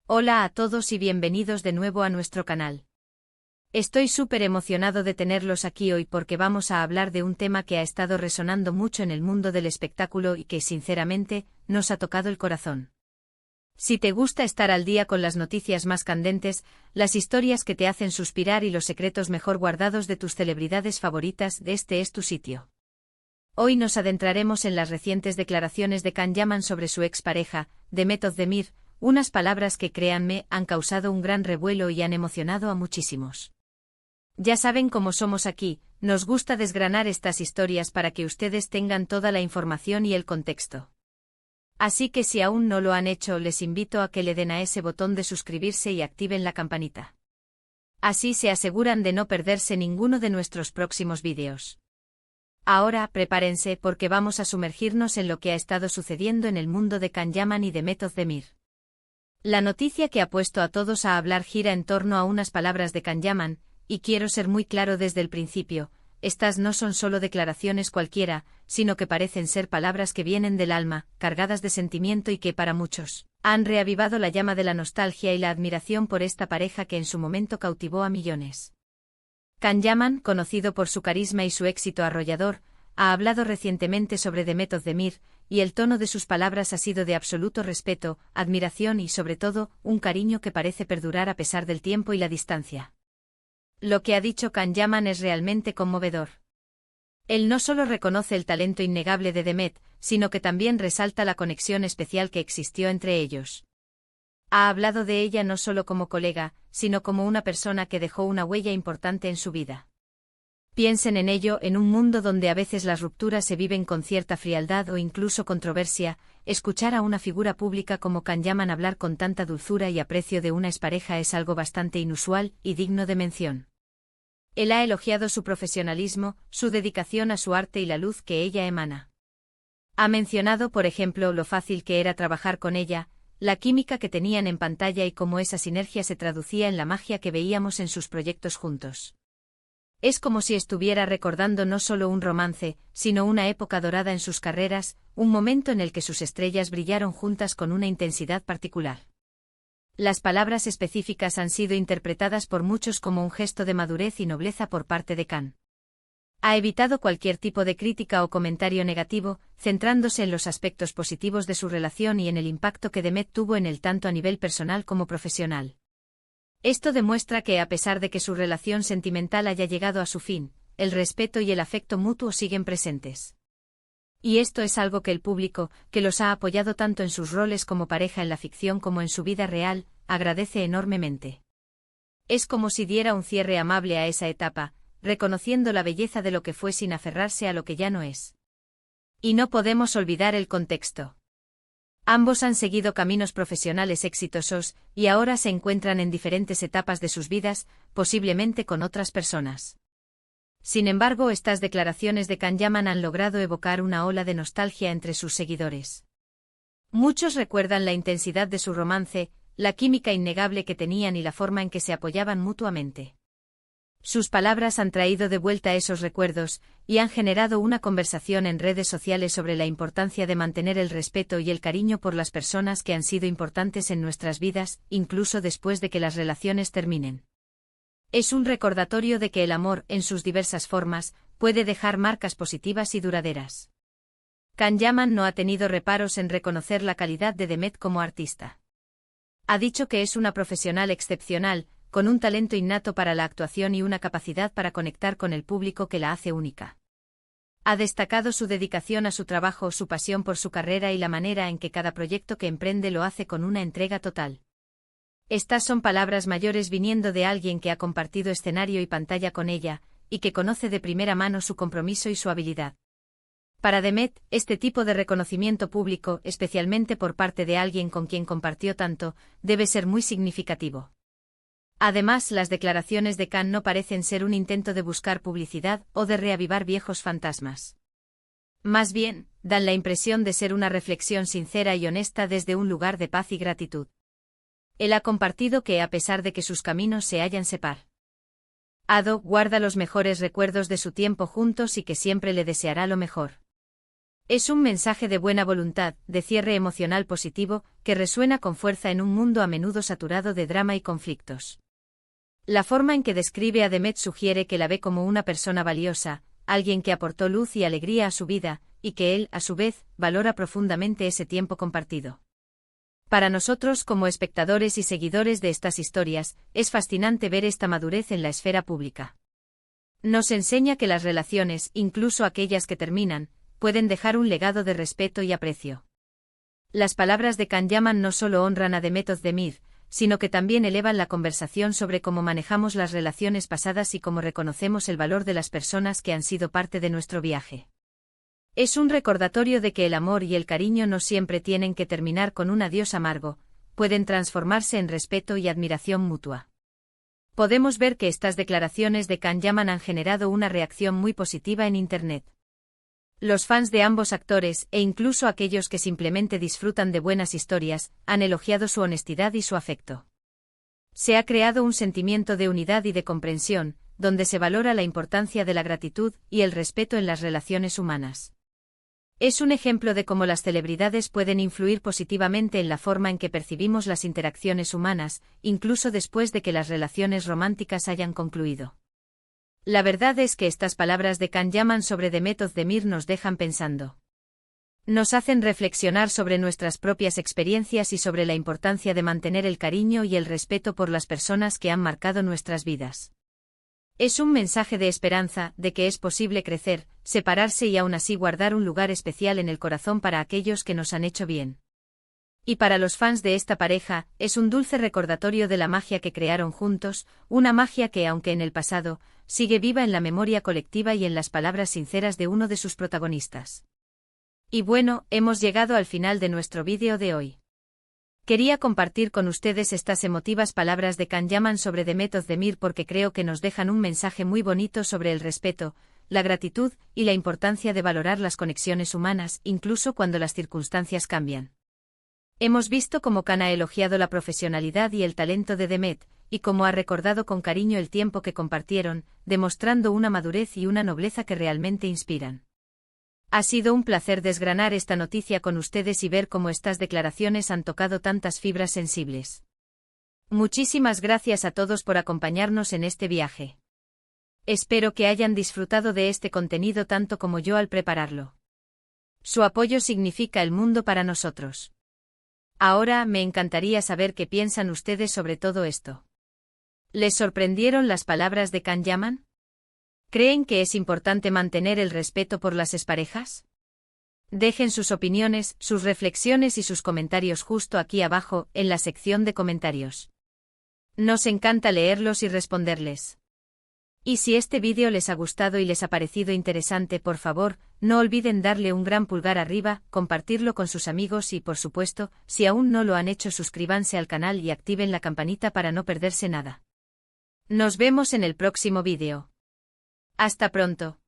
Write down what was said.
Hola a todos y bienvenidos de nuevo a nuestro canal. Estoy súper emocionado de tenerlos aquí hoy porque vamos a hablar de un tema que ha estado resonando mucho en el mundo del espectáculo y que, sinceramente, nos ha tocado el corazón. Si te gusta estar al día con las noticias más candentes, las historias que te hacen suspirar y los secretos mejor guardados de tus celebridades favoritas, este es tu sitio. Hoy nos adentraremos en las recientes declaraciones de Can Yaman sobre su expareja, Demet Özdemir, unas palabras que, créanme, han causado un gran revuelo y han emocionado a muchísimos. Ya saben cómo somos aquí, nos gusta desgranar estas historias para que ustedes tengan toda la información y el contexto. Así que si aún no lo han hecho, les invito a que le den a ese botón de suscribirse y activen la campanita. Así se aseguran de no perderse ninguno de nuestros próximos vídeos. Ahora, prepárense porque vamos a sumergirnos en lo que ha estado sucediendo en el mundo de Can Yaman y Demet Özdemir. La noticia que ha puesto a todos a hablar gira en torno a unas palabras de Can Yaman, y quiero ser muy claro desde el principio, estas no son solo declaraciones cualquiera, sino que parecen ser palabras que vienen del alma, cargadas de sentimiento y que para muchos, han reavivado la llama de la nostalgia y la admiración por esta pareja que en su momento cautivó a millones. Can Yaman, conocido por su carisma y su éxito arrollador, ha hablado recientemente sobre Demet Özdemir, y el tono de sus palabras ha sido de absoluto respeto, admiración y, sobre todo, un cariño que parece perdurar a pesar del tiempo y la distancia. Lo que ha dicho Can Yaman es realmente conmovedor. Él no solo reconoce el talento innegable de Demet, sino que también resalta la conexión especial que existió entre ellos. Ha hablado de ella no solo como colega, sino como una persona que dejó una huella importante en su vida. Piensen en ello, en un mundo donde a veces las rupturas se viven con cierta frialdad o incluso controversia, escuchar a una figura pública como Can Yaman hablar con tanta dulzura y aprecio de una expareja es algo bastante inusual y digno de mención. Él ha elogiado su profesionalismo, su dedicación a su arte y la luz que ella emana. Ha mencionado, por ejemplo, lo fácil que era trabajar con ella, la química que tenían en pantalla y cómo esa sinergia se traducía en la magia que veíamos en sus proyectos juntos. Es como si estuviera recordando no solo un romance, sino una época dorada en sus carreras, un momento en el que sus estrellas brillaron juntas con una intensidad particular. Las palabras específicas han sido interpretadas por muchos como un gesto de madurez y nobleza por parte de Can. Ha evitado cualquier tipo de crítica o comentario negativo, centrándose en los aspectos positivos de su relación y en el impacto que Demet tuvo en él tanto a nivel personal como profesional. Esto demuestra que, a pesar de que su relación sentimental haya llegado a su fin, el respeto y el afecto mutuo siguen presentes. Y esto es algo que el público, que los ha apoyado tanto en sus roles como pareja en la ficción como en su vida real, agradece enormemente. Es como si diera un cierre amable a esa etapa, reconociendo la belleza de lo que fue sin aferrarse a lo que ya no es. Y no podemos olvidar el contexto. Ambos han seguido caminos profesionales exitosos, y ahora se encuentran en diferentes etapas de sus vidas, posiblemente con otras personas. Sin embargo, estas declaraciones de Can Yaman han logrado evocar una ola de nostalgia entre sus seguidores. Muchos recuerdan la intensidad de su romance, la química innegable que tenían y la forma en que se apoyaban mutuamente. Sus palabras han traído de vuelta esos recuerdos, y han generado una conversación en redes sociales sobre la importancia de mantener el respeto y el cariño por las personas que han sido importantes en nuestras vidas, incluso después de que las relaciones terminen. Es un recordatorio de que el amor, en sus diversas formas, puede dejar marcas positivas y duraderas. Can Yaman no ha tenido reparos en reconocer la calidad de Demet como artista. Ha dicho que es una profesional excepcional, con un talento innato para la actuación y una capacidad para conectar con el público que la hace única. Ha destacado su dedicación a su trabajo, su pasión por su carrera y la manera en que cada proyecto que emprende lo hace con una entrega total. Estas son palabras mayores viniendo de alguien que ha compartido escenario y pantalla con ella, y que conoce de primera mano su compromiso y su habilidad. Para Demet, este tipo de reconocimiento público, especialmente por parte de alguien con quien compartió tanto, debe ser muy significativo. Además, las declaraciones de Can no parecen ser un intento de buscar publicidad o de reavivar viejos fantasmas. Más bien, dan la impresión de ser una reflexión sincera y honesta desde un lugar de paz y gratitud. Él ha compartido que, a pesar de que sus caminos se hayan separado, guarda los mejores recuerdos de su tiempo juntos y que siempre le deseará lo mejor. Es un mensaje de buena voluntad, de cierre emocional positivo, que resuena con fuerza en un mundo a menudo saturado de drama y conflictos. La forma en que describe a Demet sugiere que la ve como una persona valiosa, alguien que aportó luz y alegría a su vida, y que él, a su vez, valora profundamente ese tiempo compartido. Para nosotros como espectadores y seguidores de estas historias, es fascinante ver esta madurez en la esfera pública. Nos enseña que las relaciones, incluso aquellas que terminan, pueden dejar un legado de respeto y aprecio. Las palabras de Can Yaman no solo honran a Demet Özdemir, sino que también elevan la conversación sobre cómo manejamos las relaciones pasadas y cómo reconocemos el valor de las personas que han sido parte de nuestro viaje. Es un recordatorio de que el amor y el cariño no siempre tienen que terminar con un adiós amargo, pueden transformarse en respeto y admiración mutua. Podemos ver que estas declaraciones de Can Yaman han generado una reacción muy positiva en Internet. Los fans de ambos actores, e incluso aquellos que simplemente disfrutan de buenas historias, han elogiado su honestidad y su afecto. Se ha creado un sentimiento de unidad y de comprensión, donde se valora la importancia de la gratitud y el respeto en las relaciones humanas. Es un ejemplo de cómo las celebridades pueden influir positivamente en la forma en que percibimos las interacciones humanas, incluso después de que las relaciones románticas hayan concluido. La verdad es que estas palabras de Can Yaman sobre Demet Özdemir nos dejan pensando. Nos hacen reflexionar sobre nuestras propias experiencias y sobre la importancia de mantener el cariño y el respeto por las personas que han marcado nuestras vidas. Es un mensaje de esperanza, de que es posible crecer, separarse y aún así guardar un lugar especial en el corazón para aquellos que nos han hecho bien. Y para los fans de esta pareja, es un dulce recordatorio de la magia que crearon juntos, una magia que, aunque en el pasado, sigue viva en la memoria colectiva y en las palabras sinceras de uno de sus protagonistas. Y bueno, hemos llegado al final de nuestro vídeo de hoy. Quería compartir con ustedes estas emotivas palabras de Can Yaman sobre Demet Özdemir porque creo que nos dejan un mensaje muy bonito sobre el respeto, la gratitud y la importancia de valorar las conexiones humanas, incluso cuando las circunstancias cambian. Hemos visto cómo Can ha elogiado la profesionalidad y el talento de Demet, y cómo ha recordado con cariño el tiempo que compartieron, demostrando una madurez y una nobleza que realmente inspiran. Ha sido un placer desgranar esta noticia con ustedes y ver cómo estas declaraciones han tocado tantas fibras sensibles. Muchísimas gracias a todos por acompañarnos en este viaje. Espero que hayan disfrutado de este contenido tanto como yo al prepararlo. Su apoyo significa el mundo para nosotros. Ahora me encantaría saber qué piensan ustedes sobre todo esto. ¿Les sorprendieron las palabras de Can Yaman? ¿Creen que es importante mantener el respeto por las exparejas? Dejen sus opiniones, sus reflexiones y sus comentarios justo aquí abajo, en la sección de comentarios. Nos encanta leerlos y responderles. Y si este vídeo les ha gustado y les ha parecido interesante, por favor, no olviden darle un gran pulgar arriba, compartirlo con sus amigos y, por supuesto, si aún no lo han hecho, suscríbanse al canal y activen la campanita para no perderse nada. Nos vemos en el próximo vídeo. Hasta pronto.